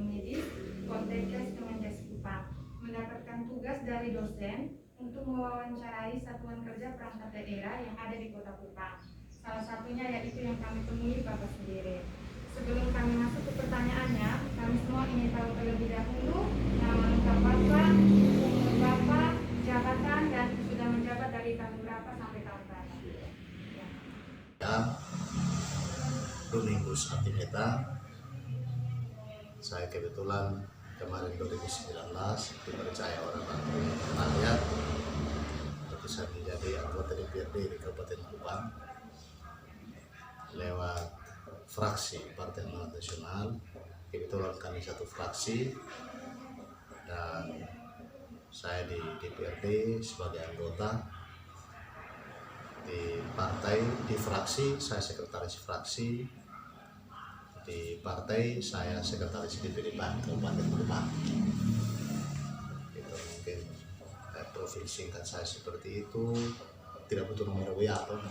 Medis, Poltekkes Kemenkes Kupang, mendapatkan tugas dari dosen untuk mewawancarai satuan kerja perangkat daerah yang ada di Kota Kupang. Salah satunya yaitu yang kami temui Bapak sendiri. Sebelum kami masuk ke pertanyaannya, kami semua ingin tahu terlebih dahulu nama lengkap Bapak, umur Bapak, jabatan, dan sudah menjabat dari tahun berapa sampai tahun berapa. Ya, Domingus Atimeta. Saya kebetulan kemarin 2019 dipercaya orang rakyat untuk saya menjadi anggota DPRD di Kabupaten Kupang lewat fraksi Partai Amanat Nasional. Kebetulan kami satu fraksi dan saya di DPRD sebagai anggota di partai, di fraksi saya sekretaris fraksi, di partai saya sekretaris DPD Kabupaten Kupang. Itu mungkin profil singkat saya seperti itu. Tidak butuh nomor WA atau Bapak,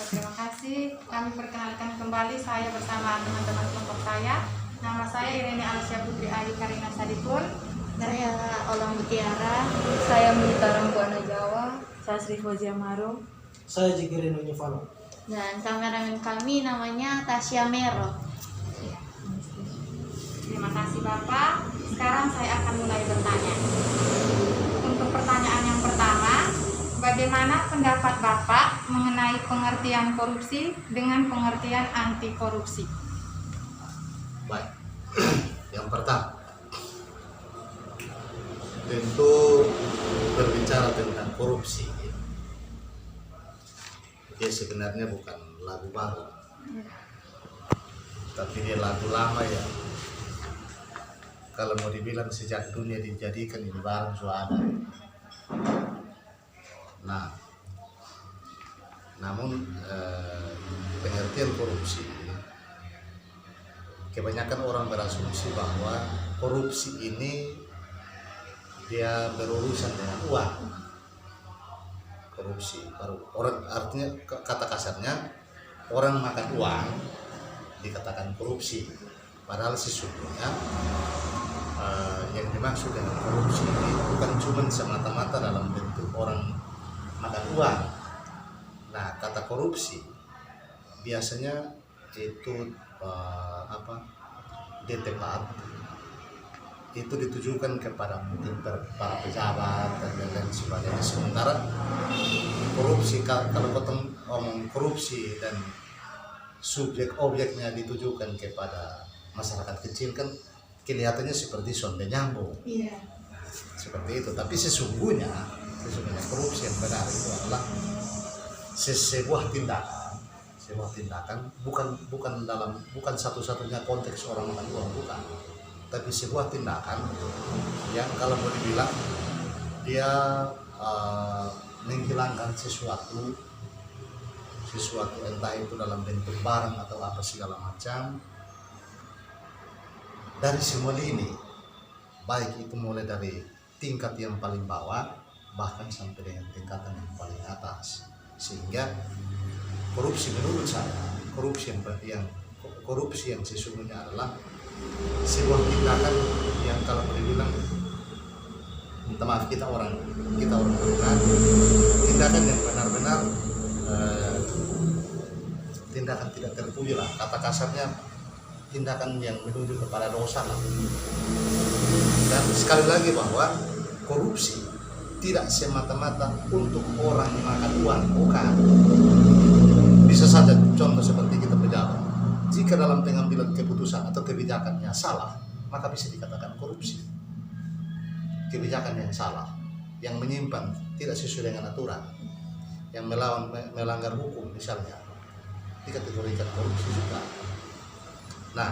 terima kasih. Kami perkenalkan kembali saya bersama teman-teman kelompok saya. Nama saya Irene Alicia Putri Ayu Karina Sadipur. Saya Olang Mutiara. Saya Melita Rambuana Jawa. Saya Sri Fozia Marum. Saya Jigirino Nyufalo. Dan kameramen kami namanya Tasya Mero. Terima kasih Bapak. Sekarang saya akan mulai bertanya. Untuk pertanyaan yang pertama, bagaimana pendapat Bapak mengenai pengertian korupsi dengan pengertian anti korupsi? baik. Yang pertama, tentu berbicara tentang korupsi, dia sebenarnya bukan lagu baru, tapi dia lagu lama ya. Kalau mau dibilang sejak dunia dijadikan ini barang sudah ada. Nah, namun pengertian korupsi, kebanyakan orang berasumsi bahwa korupsi ini dia berurusan dengan uang. Korupsi baru orang, artinya kata kasarnya orang makan uang dikatakan korupsi, padahal sesungguhnya yang dimaksud dengan korupsi ini bukan cuma semata-mata dalam bentuk orang makan uang. Nah, kata korupsi biasanya itu DTPAT itu ditujukan kepada mungkin para pejabat dan lain sebagainya. Sementara korupsi, kalau potong omong korupsi dan subjek objeknya ditujukan kepada masyarakat kecil, kan kelihatannya seperti sonde nyambung. Iya. Seperti itu, tapi sesungguhnya korupsi yang benar itu adalah sebuah tindakan bukan satu-satunya konteks orang makan uang, bukan, tapi sebuah tindakan yang kalau mau dibilang dia menghilangkan sesuatu entah itu dalam bentuk barang atau apa segala macam dari semua lini, baik itu mulai dari tingkat yang paling bawah bahkan sampai dengan tingkatan yang paling atas. Sehingga korupsi menurut saya, korupsi yang sesungguhnya adalah sebuah tindakan yang kalau boleh bilang, minta maaf, kita orang benar, tindakan yang benar-benar tindakan tidak terpuji lah, kata kasarnya tindakan yang menuju kepada dosa lah. Dan sekali lagi bahwa korupsi tidak semata-mata untuk orang makan uang, bukan. Bisa saja contoh seperti kita pejabat, jika dalam pengambilan keputusan atau kebijakannya salah, maka bisa dikatakan korupsi. Kebijakan yang salah, yang menyimpan tidak sesuai dengan aturan, yang melanggar hukum misalnya, dikategorikan korupsi juga. Nah,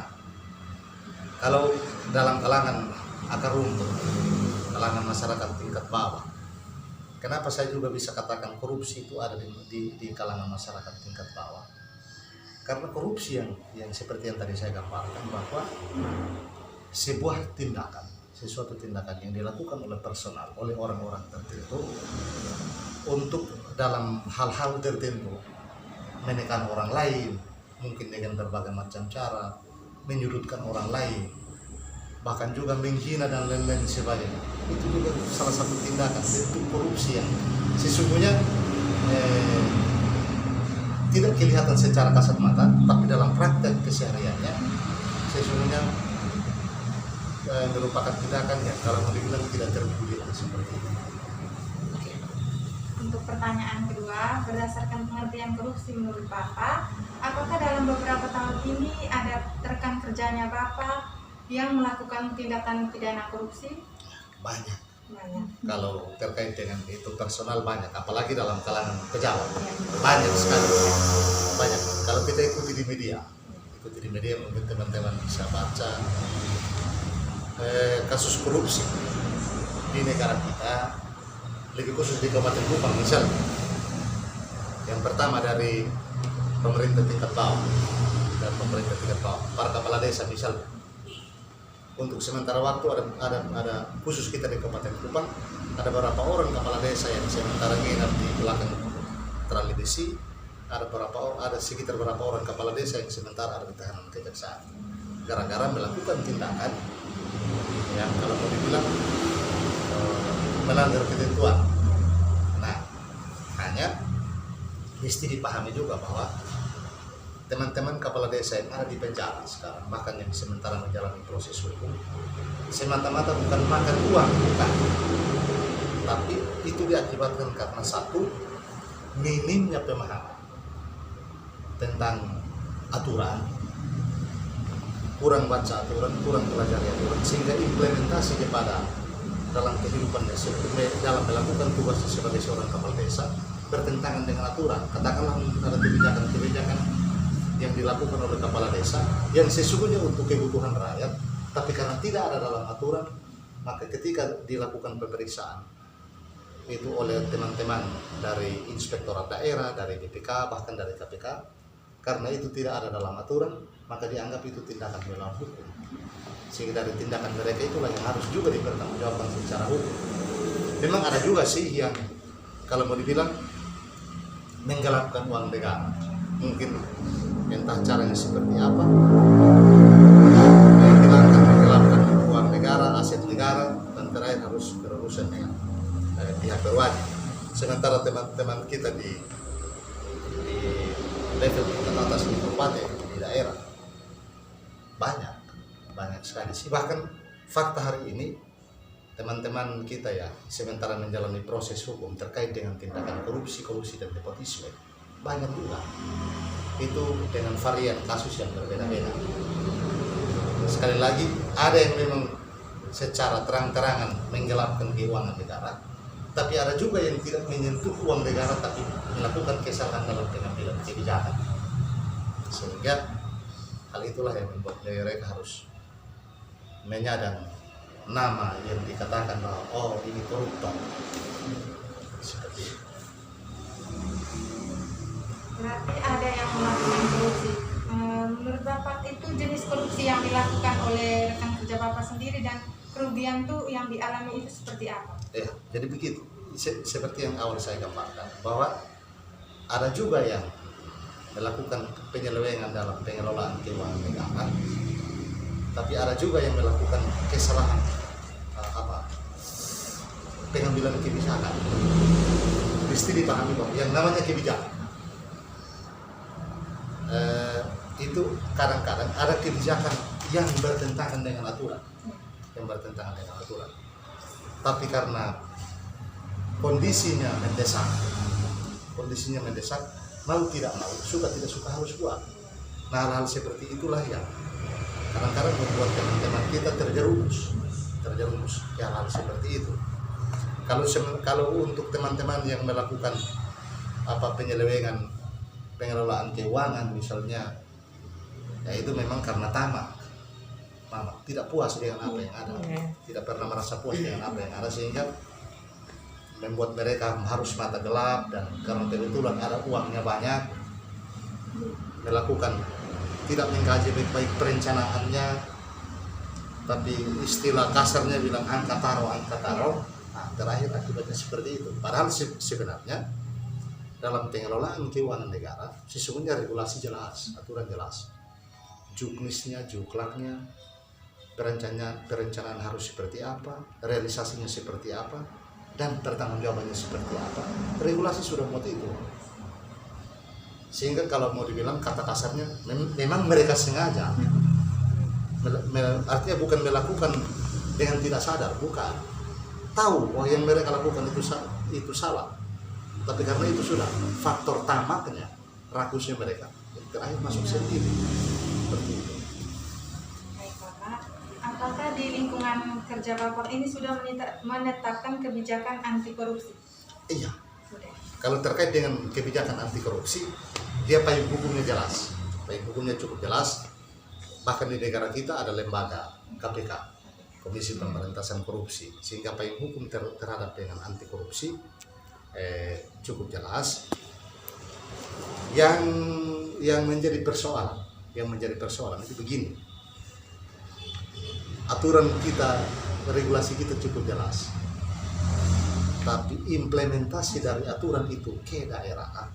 kalau dalam kalangan akar rumput, kalangan masyarakat tingkat bawah, kenapa saya juga bisa katakan korupsi itu ada di kalangan masyarakat tingkat bawah? Karena korupsi yang seperti yang tadi saya gambarkan, bahwa sebuah tindakan, sesuatu tindakan yang dilakukan oleh personal, oleh orang-orang tertentu untuk dalam hal-hal tertentu menekan orang lain, mungkin dengan berbagai macam cara, menyudutkan orang lain, bahkan juga menghina dan lain-lain sebagainya. Itu juga salah satu tindakan bentuk korupsi yang sesungguhnya tidak kelihatan secara kasat mata, tapi dalam praktek kesehariannya sesungguhnya merupakan tindakan yang kalau mau dibilang tidak terpuji seperti itu. Untuk pertanyaan kedua, berdasarkan pengertian korupsi menurut Bapak, apakah dalam beberapa tahun ini ada rekan kerjanya Bapak yang melakukan tindakan pidana korupsi? Banyak. Banyak. Kalau terkait dengan itu personal banyak, apalagi dalam kalangan pejabat banyak sekali, banyak. Kalau kita ikuti di media mungkin teman-teman bisa baca kasus korupsi di negara kita, lebih khusus di Kabupaten Kupang misalnya. Yang pertama dari pemerintah tingkat bawah dan pemerintah tingkat bawah, para kepala desa misalnya. Untuk sementara waktu ada khusus kita di Kabupaten Kupang, ada beberapa orang kepala desa yang sementara nginap di belakang Trali Besi, ada sekitar beberapa orang kepala desa yang sementara ada di tahanan kejaksaan gara-gara melakukan tindakan yang kalau mau dibilang melanggar ketentuan. Nah, hanya mesti dipahami juga bahwa teman-teman kepala desa yang ada di penjara sekarang, bahkan yang sementara menjalani proses hukum, semata-mata bukan makan uang, bukan. Tapi itu diakibatkan karena satu, minimnya pemahaman tentang aturan, kurang baca aturan, kurang pelajari aturan, sehingga implementasi kepada dalam kehidupannya, dalam melakukan tugasnya sebagai seorang kepala desa bertentangan dengan aturan. Katakanlah mungkin ada kebijakan yang dilakukan oleh kepala desa yang sesungguhnya untuk kebutuhan rakyat, tapi karena tidak ada dalam aturan, maka ketika dilakukan pemeriksaan itu oleh teman-teman dari inspektorat daerah, dari BPK, bahkan dari KPK, karena itu tidak ada dalam aturan, maka dianggap itu tindakan melawan hukum. Sehingga dari tindakan mereka itulah yang harus juga dipertanggungjawabkan secara hukum. Memang ada juga sih yang kalau mau dibilang menggelapkan uang negara, mungkin entah caranya seperti apa, menggelapkan uang negara, aset negara, dan terakhir harus berurusan dengan pihak berwajib. Sementara teman-teman kita di level tingkat atas di kabupaten, di daerah, banyak sekali sih. Bahkan fakta hari ini teman-teman kita ya sementara menjalani proses hukum terkait dengan tindakan korupsi dan nepotisme, banyak juga itu dengan varian kasus yang berbeda-beda. Sekali lagi, ada yang memang secara terang-terangan menggelapkan keuangan negara, tapi ada juga yang tidak menyentuh uang negara tapi melakukan kesalahan dalam pengambilan kebijakan. Sehingga hal itulah yang membuat mereka harus menyadang nama yang dikatakan bahwa oh ini koruptor. Seperti itu. Berarti ada yang melakukan korupsi. Menurut Bapak itu jenis korupsi yang dilakukan oleh rekan kerja Bapak sendiri dan kerugian tuh yang dialami itu seperti apa? Ya, jadi begitu. Seperti yang awal saya gambarkan bahwa ada juga yang melakukan penyelewengan dalam pengelolaan keuangan negara, tapi ada juga yang melakukan kesalahan pengambilan kebijakan. Mesti dipahami bahwa yang namanya kebijakan itu kadang-kadang ada kebijakan yang bertentangan dengan aturan, tapi karena kondisinya mendesak, mau tidak mau, suka tidak suka harus buat. Nah, hal-hal seperti itulah yang kadang-kadang membuat teman-teman kita terjerumus ke hal-hal seperti itu. Kalau untuk teman-teman yang melakukan penyelewengan pengelolaan keuangan misalnya, ya itu memang karena tamak, tidak puas dengan apa yang ada, tidak pernah merasa puas dengan apa yang ada, sehingga membuat mereka harus mata gelap, dan karena kebetulan ada uangnya banyak, melakukan tidak mengkaji baik-baik perencanaannya, tapi istilah kasarnya bilang angka taro. Nah, terakhir akibatnya seperti itu. Padahal sebenarnya dalam pengelolaan keuangan negara sesungguhnya regulasi jelas, aturan jelas. juknisnya, juklaknya, perencanaan harus seperti apa, realisasinya seperti apa, dan pertanggungjawabannya seperti apa. Regulasi sudah muat itu. Sehingga kalau mau dibilang kata kasarnya, memang mereka sengaja, artinya bukan melakukan dengan tidak sadar, bukan. Tahu bahwa yang mereka lakukan itu salah, tapi karena itu sudah faktor tamaknya, rakusnya mereka, terakhir masuk sendiri. Seperti itu. Baik Bapak, apakah di lingkungan kerja Bapak ini sudah menetapkan kebijakan anti korupsi? Iya. Sudah. Kalau terkait dengan kebijakan anti korupsi, dia payung hukumnya jelas, payung hukumnya cukup jelas. Bahkan di negara kita ada lembaga KPK, Komisi Pemberantasan Korupsi, sehingga payung hukum terhadap dengan anti korupsi cukup jelas. Yang menjadi persoalan itu begini. Aturan kita, regulasi kita cukup jelas, tapi implementasi dari aturan itu ke daerah,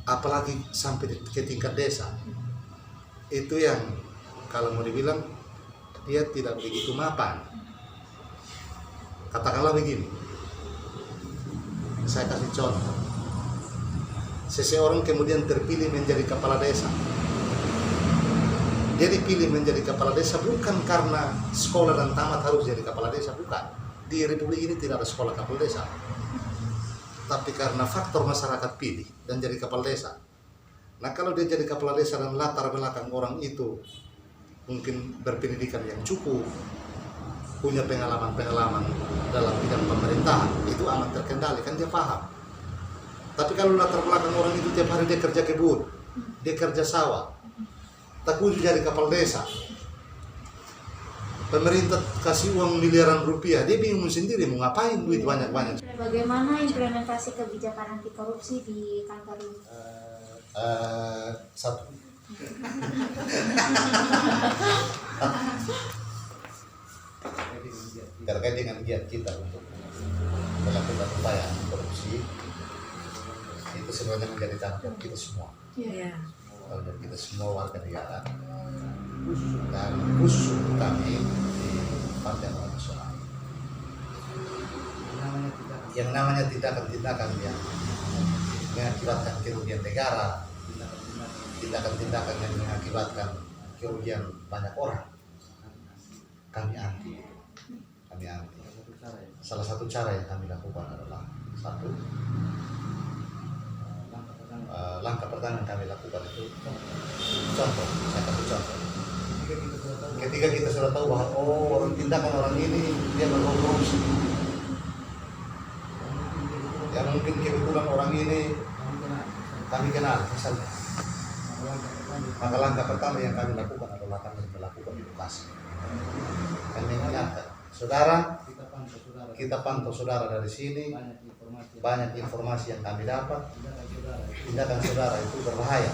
apalagi sampai ke tingkat desa, itu yang kalau mau dibilang dia tidak begitu mapan. Katakanlah begini, saya kasih contoh. Seseorang kemudian terpilih menjadi kepala desa. Dia dipilih menjadi kepala desa bukan karena sekolah dan tamat harus jadi kepala desa, bukan. Di Republik ini tidak ada sekolah kepala desa. Tapi karena faktor masyarakat pilih dan jadi kepala desa. Nah, kalau dia jadi kepala desa dan latar belakang orang itu mungkin berpendidikan yang cukup, punya pengalaman dalam bidang pemerintahan, itu amat terkendali, kan dia paham. Tapi kalau latar belakang orang itu tiap hari dia kerja kebun, dia kerja sawah, tak kunjung jadi kepala desa, pemerintah kasih uang miliaran rupiah, dia bingung sendiri mau ngapain duit banyak-banyak. Bagaimana implementasi kebijakan anti korupsi di kantor ini? Satu. Terkait dengan giat kita untuk melakukan upaya anti korupsi, itu sebenarnya menjadi tanggung jawab kita semua. Tanggung jawab kita semua warga negara, dan khusus untuk kami di Partai Amanat Nasional. Yang namanya tindakan-tindakan yang mengakibatkan kerugian negara, tindakan-tindakan yang mengakibatkan kerugian banyak orang, kami anti. Salah satu cara yang kami lakukan adalah langkah pertama yang kami lakukan itu contoh, saya kasih contoh. Ketika kita sudah tahu bahwa tindakan orang ini dia berkorupsi, ya mungkin kebetulan orang ini kami kenal misalnya, maka langkah pertama yang kami lakukan adalah kami melakukan edukasi. Kami mengingatkan, saudara, kita pantau saudara dari sini, banyak informasi yang kami dapat, tindakan saudara itu berbahaya,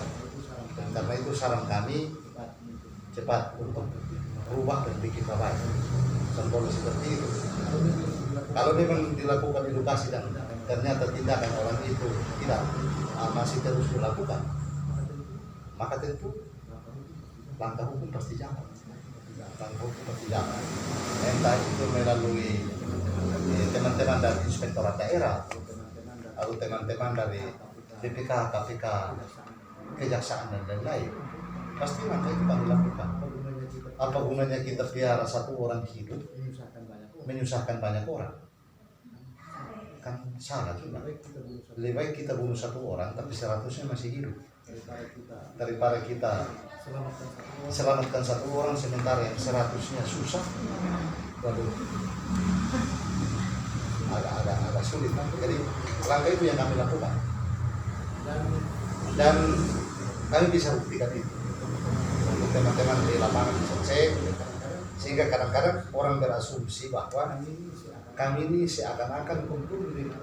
dan karena itu saran kami cepat untuk berubah dan bikin baik. Contohnya seperti itu. Kalau memang dilakukan edukasi dan ternyata tindakan orang itu tidak masih terus dilakukan, maka tentu langkah hukum pasti jalan. Entah itu melalui teman-teman dari Inspektorat Daerah atau teman-teman dari BPK, KPK, Kejaksaan dan lain-lain. Pasti langkah itu kami lakukan. Apa gunanya kita piara satu orang hidup menyusahkan banyak orang? Kan salah juga. Lebih baik kita bunuh satu orang tapi 100-nya masih hidup, daripada kita selamatkan satu orang sementara yang 100-nya susah. Waduh, agak sulit. Jadi langkah itu yang kami lakukan, dan kami bisa buktikan itu untuk teman-teman di lapangan bisa cek, sehingga kadang-kadang orang berasumsi bahwa kami ini seakan-akan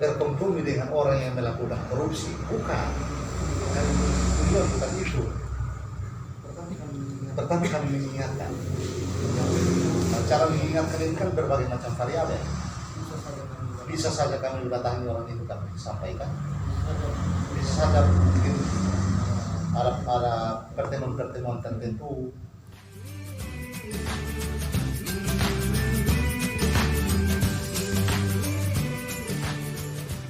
berkompromi dengan orang yang melakukan korupsi. Bukan, dan tujuan bukan itu. Pertama kami mengingatkan. Cara mengingatkan ini kan berbagai macam variabel. Bisa saja kami datangi orang itu, kami sampaikan. Bisa saja mungkin ada pada pertemuan-pertemuan tertentu.